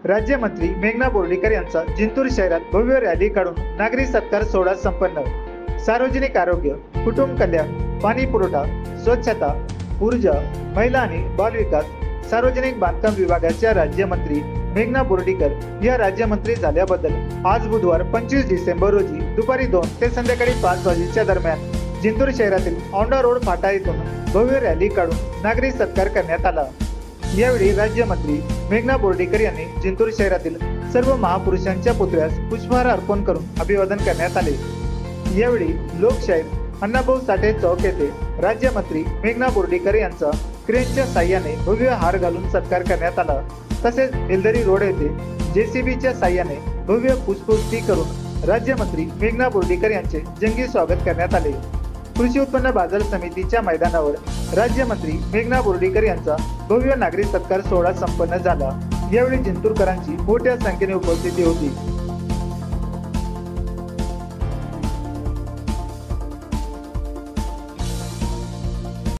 राज्यमंत्री मेघना बोर्डीकर यांचा जिंतूर शहरात भव्य रॅली काढून नागरी सत्कार सोहळा संपन्न। सार्वजनिक आरोग्य, कुटुंब कल्याण, पाणी पुरवठा, स्वच्छता, ऊर्जा, महिला आणि बालविकास, सार्वजनिक बांधकाम विभागाच्या राज्यमंत्री मेघना बोर्डीकर या राज्यमंत्री झाल्याबद्दल आज बुधवार 25 डिसेंबर रोजी दुपारी 2 ते संध्याकाळी 5 वाजेच्या दरम्यान जिंतूर शहरातील औंढा रोड फाटा येथून भव्य रॅली काढून नागरी सत्कार करण्यात आला। यावेळी राज्यमंत्री मेघना बोर्डीकर यांनी जिंतूर शहरातील सर्व महापुरुषांच्या पुतळ्यास पुष्पहार अर्पण करून अभिवादन करण्यात आले। यावेळी लोकशाहीर अण्णाभाऊ साठे चौक येथे राज्यमंत्री मेघना बोर्डीकर यांचा क्रेनच्या साह्याने भव्य हार घालून सत्कार करण्यात आला। तसेच हेल्दरी रोड येथे JCBच्या साह्याने भव्य पुष्पवृष्टी करून राज्यमंत्री मेघना बोर्डीकर यांचे जंगी स्वागत करण्यात आले। कृषी उत्पन्न बाजार समितीच्या मैदानावर राज्यमंत्री मेघना बोर्डीकर यांचा भव्य नागरी सत्कार सोहळा संपन्न झाला। यावेळी जिंतूरकरांची मोठ्या संख्येने उपस्थिती होती।